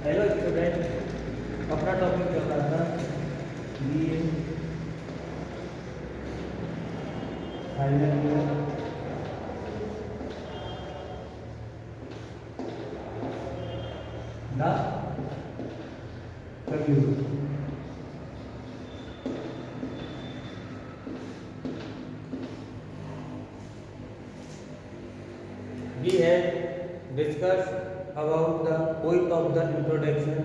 Hello student, अपना topic चल रहा था B final year the review. We had discussed about the point of the introduction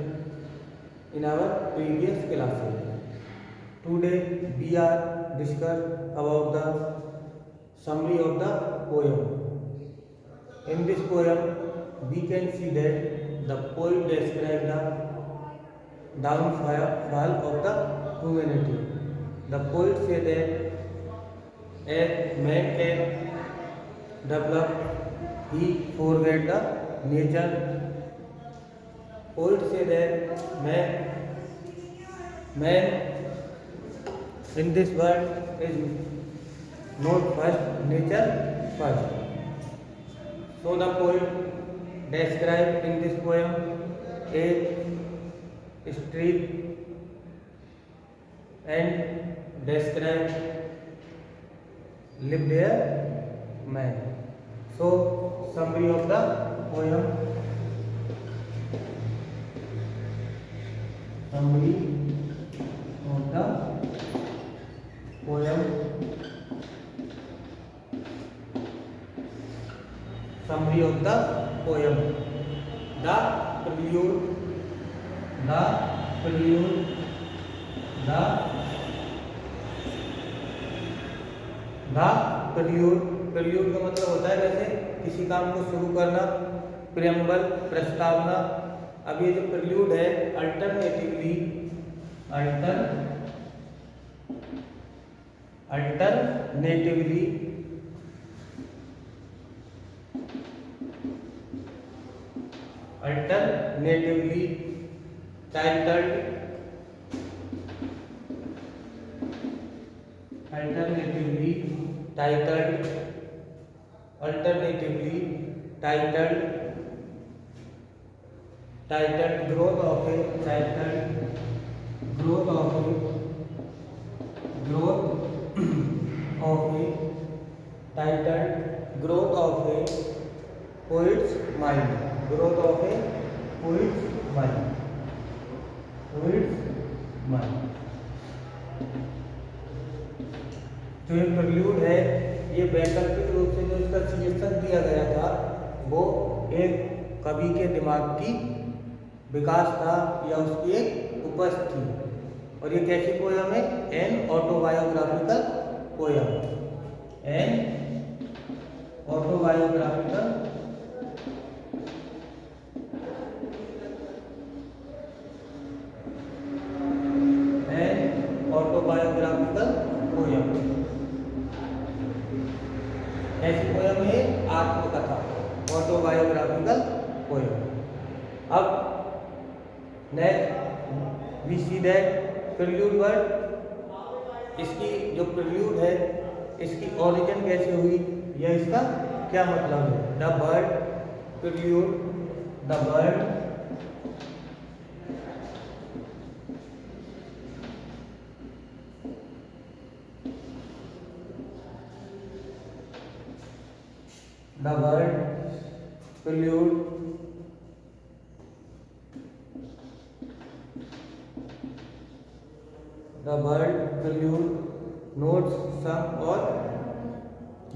in our previous classes. Today we are discuss about the summary of the poem. In this poem, we can see that the poet describes the downfall of the humanity. The poet says that as man can develop, he forget the nature. Poet say that man in this world is not first, nature first. So the poet described in this poem a street and described live there man. So summary of the poem. Summary of the poem. Summary of the poem. The prelude. The prelude. The prelude. prelude का मतलब होता है वैसे किसी काम को शुरू करना, प्रियम्बल प्रस्तावना। अब ये जो prelude है alternatively titled growth of a poet's mind. Growth of a poet's mind. जो ये प्रल्यूड है, ये वैकल्पिक रूप से जो इसका शीर्षक दिया गया था वो एक कवि के दिमाग की विकास था या उसकी एक उपज थी। और ये कैसी पोयम है? An autobiographical poem. Autobiographical poem. ऐसी पोयम है आत्मकथा, ऑटोबायोग्राफिकल पोयम। अब next we see that prelude word, इसकी जो प्रिल्यूड है इसकी ओरिजिन कैसे हुई या इसका क्या मतलब है? The word prelude, the word prelude notes some, or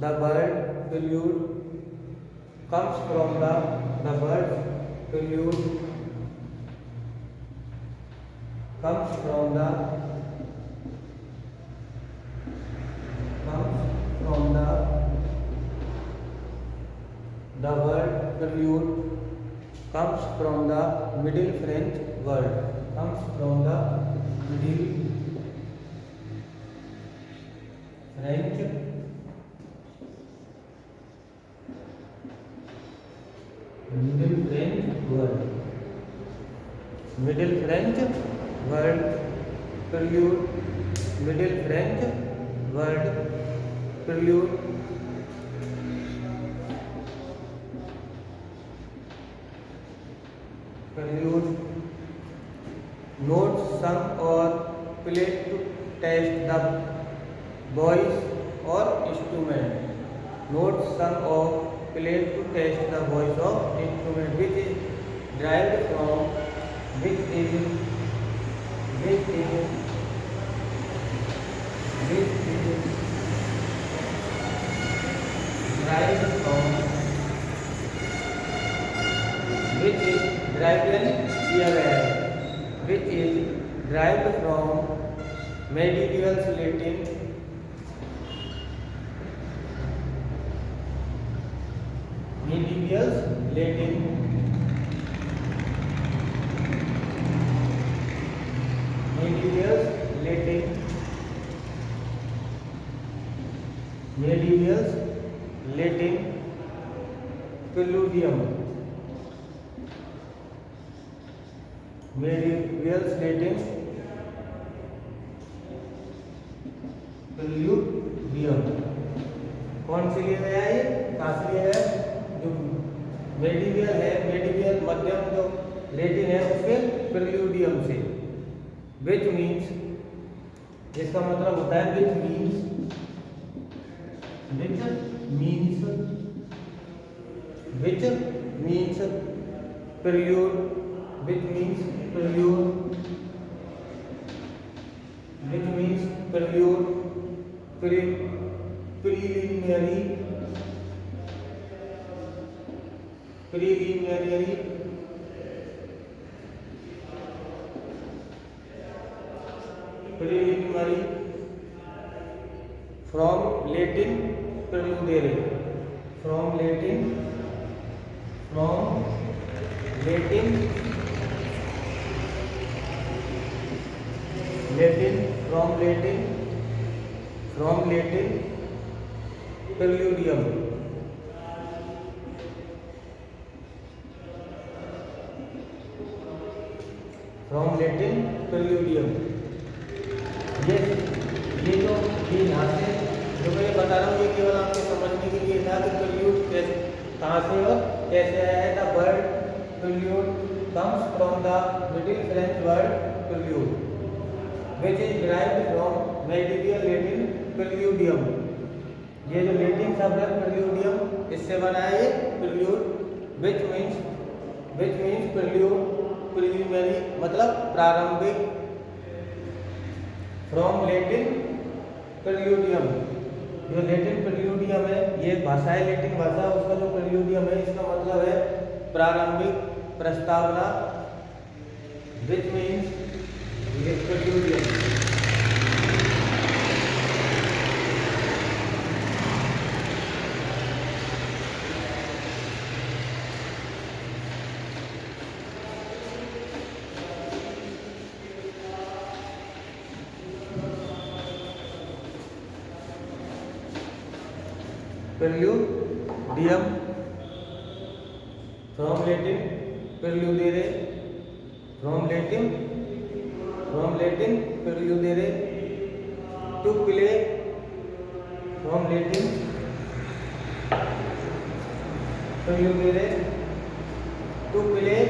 the word prelude comes from the word prelude comes from the word prelude comes from the Middle French word, Middle French word prelude, Middle French word prelude prelude, notes sung or played to test the voice or instrument. Notes sung or played to test the voice of instrument, which is derived from which is derived from which is derived किया गया है, which is derived from medieval Latin, medieval Latin, medieval Latin, medieval Latin preludium, medieval Latin preludium। कौन से लिए गया है, कहाँ से लिया है? जो मेडिवियल है, मेडिवियल मध्यम जो लेटिन है उसके प्रेल्यूडियम से, विच मीन्स, जिसका मतलब होता है which means prelude, which means prelude, which means prelude, preliminary, preliminary, preliminary, from Latin preludere, from Latin, from Latin, Latin, from Latin, from Latin preludium, from Latin preludium। ये जो ये यहाँ से जो मैं बता रहा हूँ ये केवल आपके समझने के लिए था कि प्रेल्यूड कैसे, कहाँ से और कैसे आया है। The word prelude comes from the Middle French word prelude, which is derived from medieval Latin preludium। ये जो लेटिन शब्द है प्रेल्यूडियम, इससे बना है ये prelude, which means prelude, preliminary मतलब प्रारंभिक, from Latin प्रेल्यूडियम। जो लेटिन प्रेल्यूडियम है ये भाषा है, लेटिन भाषा, उसका जो प्रेल्यूडियम है इसका मतलब है प्रारंभिक प्रस्तावना, which means प्रेल्यूडियम। प्रेल्यूडियम from Latin preludere, from Latin preludere, to play, from Latin preludere, to play,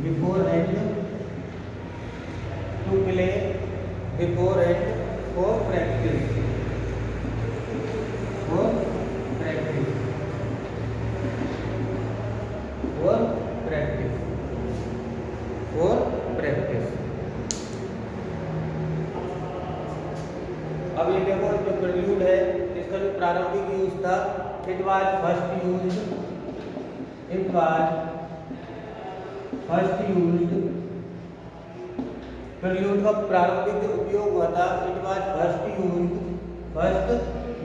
beforehand, to play beforehand for practice, for practice, for practice, for practice। अब ये देखो जो प्रेल्यूड है इसका जो प्रारंभिक यूज था, it was first used, it was first used, prelude का प्रारंभिक जो उपयोग हुआ था, it was first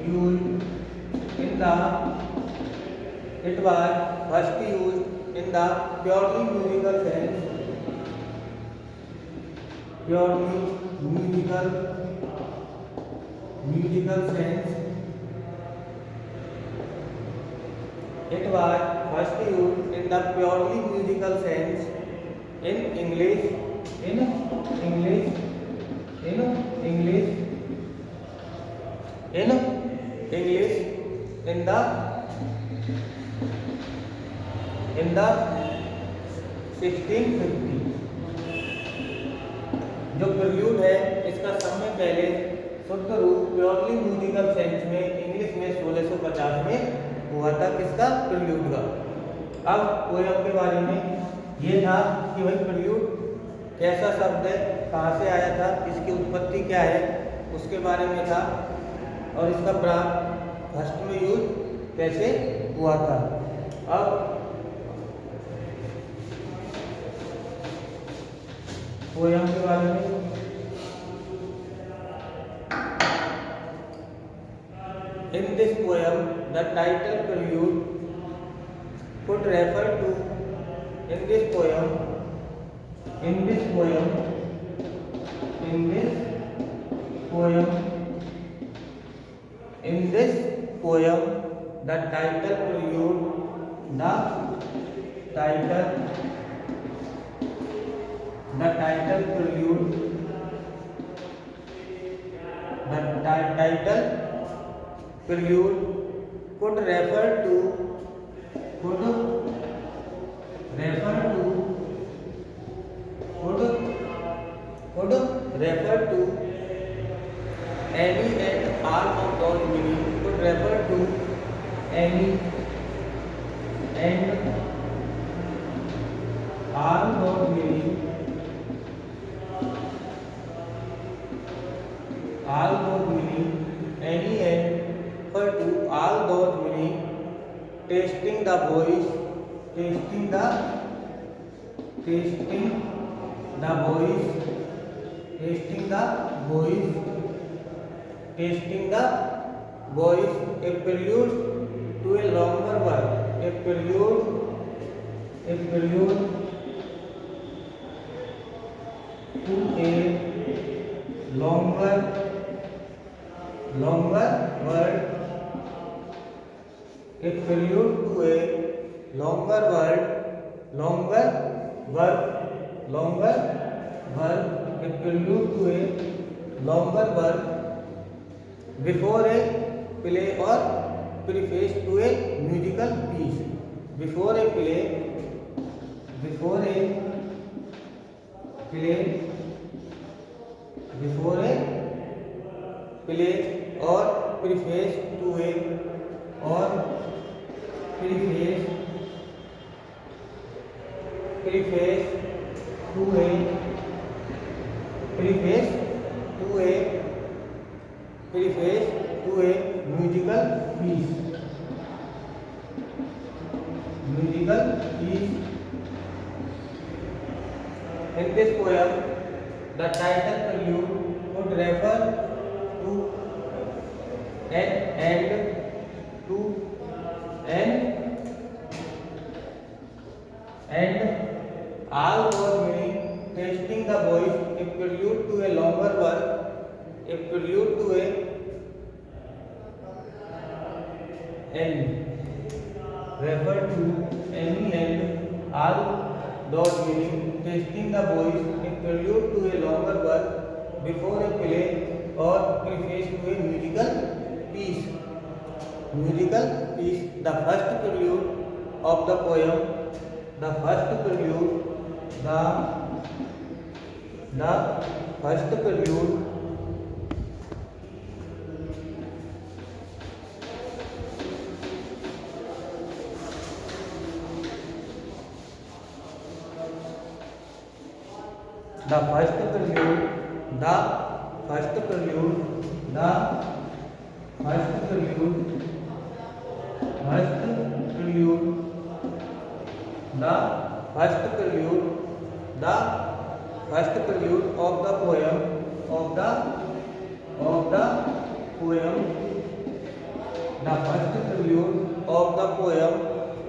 used in the, it was first used in the purely musical sense, purely musical sense, it was first used in the purely musical sense in English in English in English in the 1650। जो prelude है इसका समय पहले शुद्ध रूप purely musical sense में English में 1650 में हुआ था। किसका? प्रिल्यूड का। अब पोयम के बारे में ये था कि भाई प्रिल्यूड कैसा शब्द है, कहाँ से आया था, इसकी उत्पत्ति क्या है, उसके बारे में था, और इसका फर्स्ट में यूज कैसे हुआ था। अब पोयम के बारे में in this poem the title prelude could refer to in this poem the title prelude could refer to any and all of those meaning, could refer to any and all those meaning, any and refer to all those meaning, testing the voice, a prelude to a longer work, a prelude to a longer word, a prelude to a longer work, a prelude to a longer work, before a play or preface to a musical piece, before a play or preface to a musical piece. In this poem, the title prelude would refer to an end to and all those meaning, testing the voice, a prelude to a longer work, a prelude to a end, refer to any and all those meaning, testing the voice, a prelude to a longer work, before a play or preface to a musical piece. The first prelude of the poem, the first prelude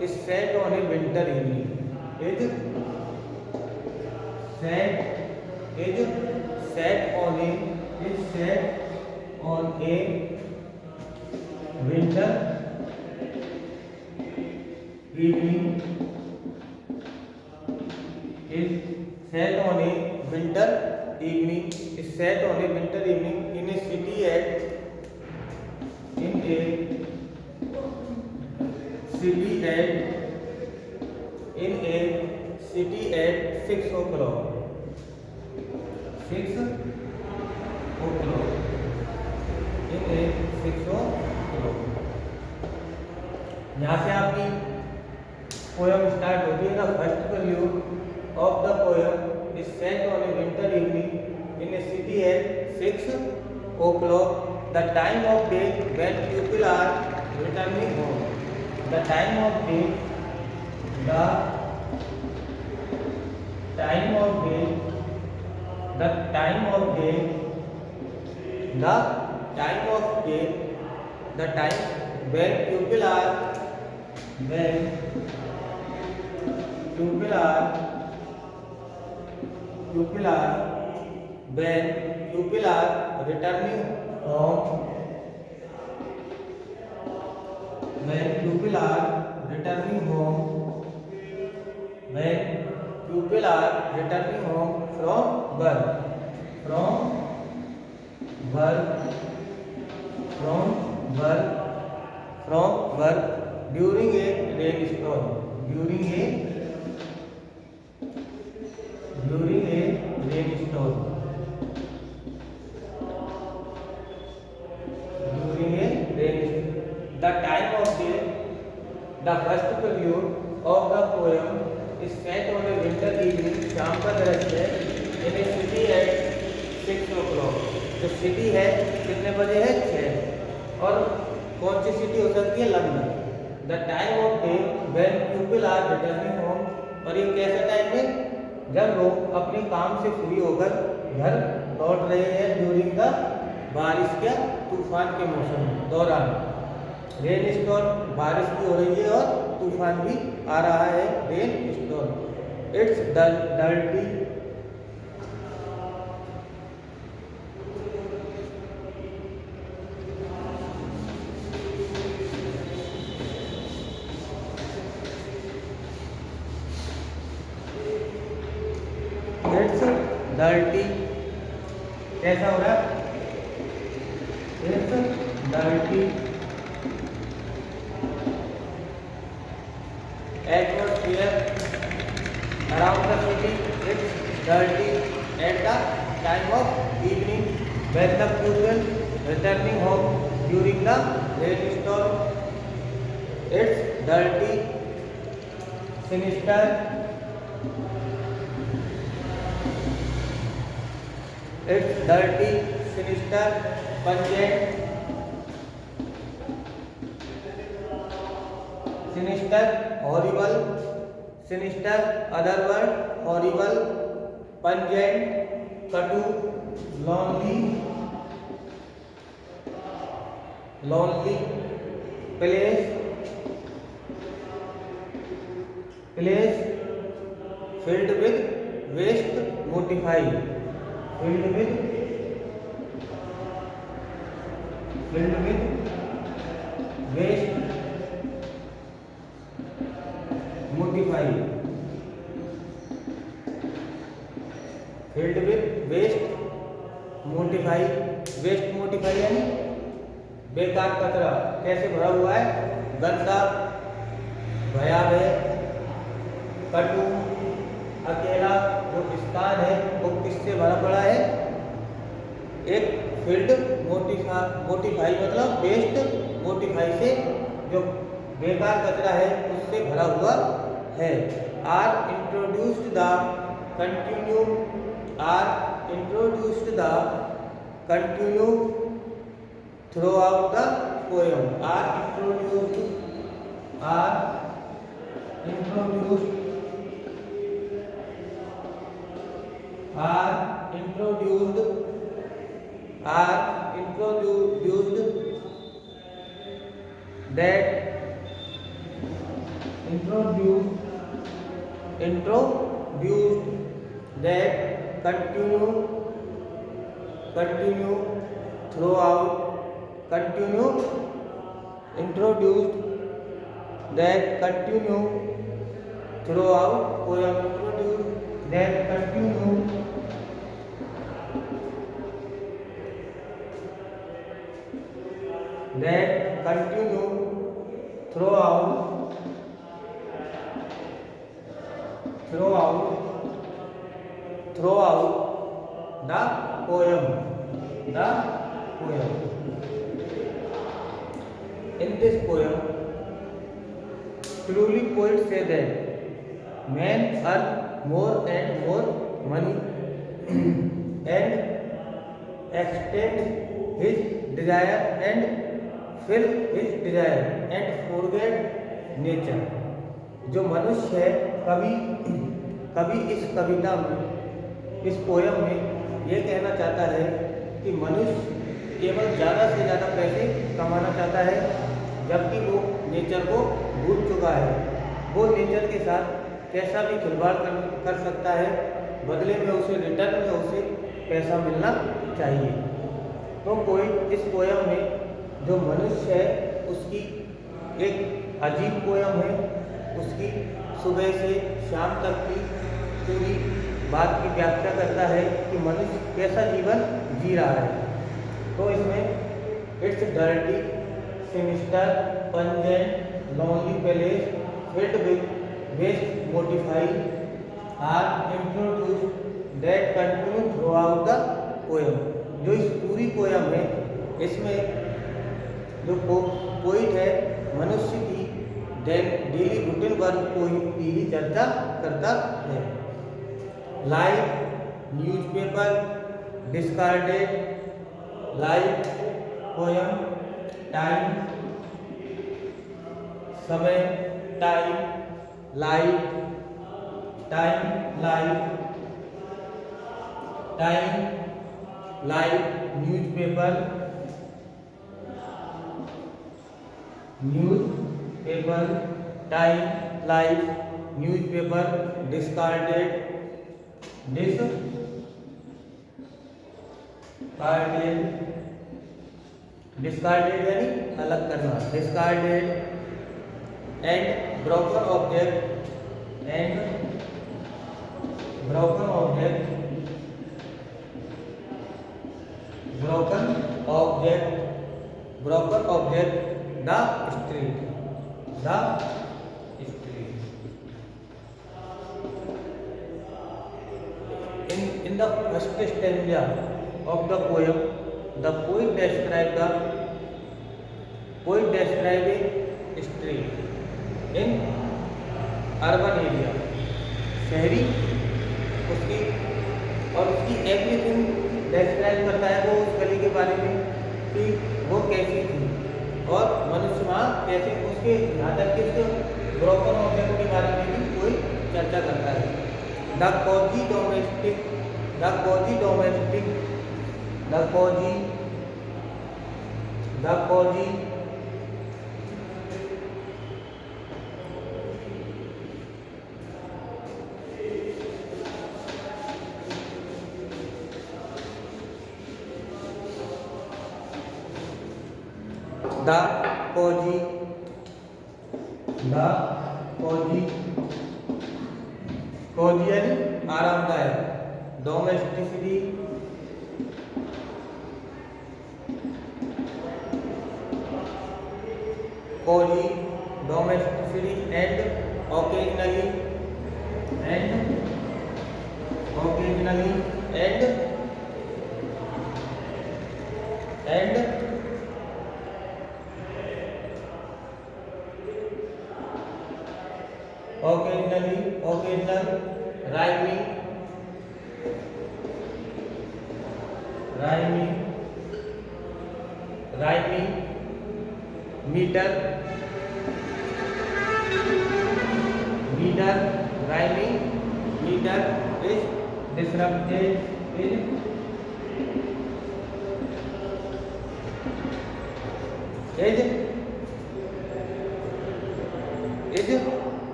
is set on a winter evening. Is set on a winter evening. Is set on a winter evening is set on a winter evening in a city at 6 o'clock. 6 o'clock. In a 6 o'clock. यहाँ से आपकी poem start होती है. The first prelude of the poem is set on a winter evening in a city at 6 o'clock. The time of day when people are returning home. The time of day, the time of day, the time of day, the time of day, the time when people are when people are returning home, when people are returning home, when people are returning home from work, from work, from work, from work during a rainstorm, during a rainstorm, during a rainstorm. The time of day, the first prelude of the poem is set on a winter evening. शाम का दृश्य है in a city at 6 o'clock. जो city है कितने बजे है? 6. और कौन सी सिटी हो सकती है? London. The time of day when people are returning home. और ये कैसा टाइम है? जब लोग अपने काम से फ्री होकर घर लौट रहे हैं ड्यूरिंग द बारिश के तूफान के मौसम दौरान. रेन स्टॉर्म, बारिश भी हो रही है और तूफान भी आ रहा है. Rain storm. It's dirty, dirty. कैसा हो रहा है? It's dirty. Atmosphere around the city, it's dirty at the time of evening when the people returning home during the rainstorm. It's dirty. Sinister, it's dirty, sinister, pungent, sinister, horrible, sinister, other word, horrible, pungent, katu, lonely, lonely, place, place, filled with waste, mortified. Filled with waste, mortified. Filled with waste, mortified. Waste, mortified यानी बेकार कचरा. कैसे भरा हुआ है? गंदा, भयावह, कटु, अकेला. जो स्थान है वो किससे भरा पड़ा है? एक फील्ड मोटिफाई मतलब वेस्ट मोटिफाई से, जो बेकार कचरा है उससे भरा हुआ है. Are introduced the continue through out the poem. Are introduced that continue throughout, introduced that continue throughout poem, introduced that continue that continue throughout the poem. In this poem, truly poets say that man earn more and more money and extend his desire and fill his desire and forget nature. जो मनुष्य है कभी इस कविता में, इस poem में ये कहना चाहता है कि मनुष्य केवल ज़्यादा से ज़्यादा पैसे कमाना चाहता है, जबकि वो नेचर को भूल चुका है। वो नेचर के साथ कैसा भी खिलवाड़ कर सकता है, बदले में उसे रिटर्न में उसे पैसा मिलना चाहिए। तो इस पोयम में जो मनुष्य है उसकी एक अजीब पोयम है। उसकी सुबह से शाम तक की पूरी बात की व्याख्या करता है कि मनुष्य कैसा जीवन जी रहा है। तो इसमें it's dirty, sinister, pungent, lonely palace filled with waste motifs are introduced that continue through out the poem. जो इस पूरी पोएम है, इसमें जो पोइट है मनुष्य की डेली रूटीन वर्क की ही चर्चा करता है। Life, newspaper, discarded, life, poem, time, समय, time, life, newspaper, time, life, newspaper, discarded यानी अलग करना, discarded and broken object the street in the first stanza of the poem, the poet describes a street in urban area, शहरी उसकी everything describe करता है। वो उस गली के बारे में कि वो कैसी थी और मनुष्य वहाँ कैसे, उसके यहाँ तक कि उसके ब्रोकन ऑब्जेक्ट के बारे में भी कोई चर्चा करता है। The cozy domestic कोजी यानी आरामदायक, domesticity and occasionally occasional rhyming meter is disrupted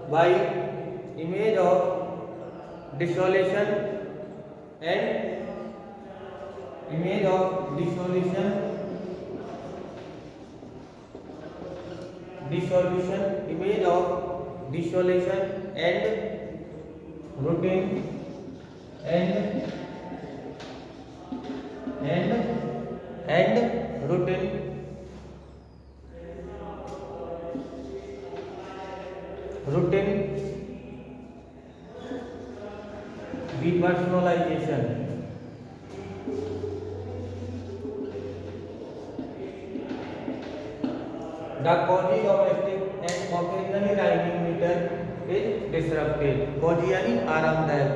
by image of dissolution and dissolution, image of dissolution and routine and routine depersonalization. The quasi-domestic and occasionally rhyming meter is disrupted. quasi यानी आरामदायक,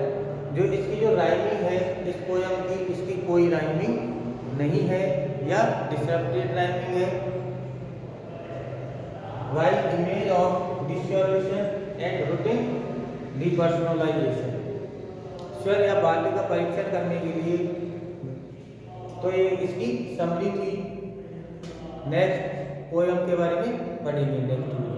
जो इसकी जो rhyming है इस poem की, इसकी कोई राइमिंग नहीं है या डिसरप्टेड राइमिंग है. while image of dissolution and routine depersonalization. स्वर या वाक्य का परीक्षण करने के लिए तो ये इसकी समरी थी. नेक्स्ट पोयम के बारे में पढ़ेंगे नेक्स्ट वीडियो.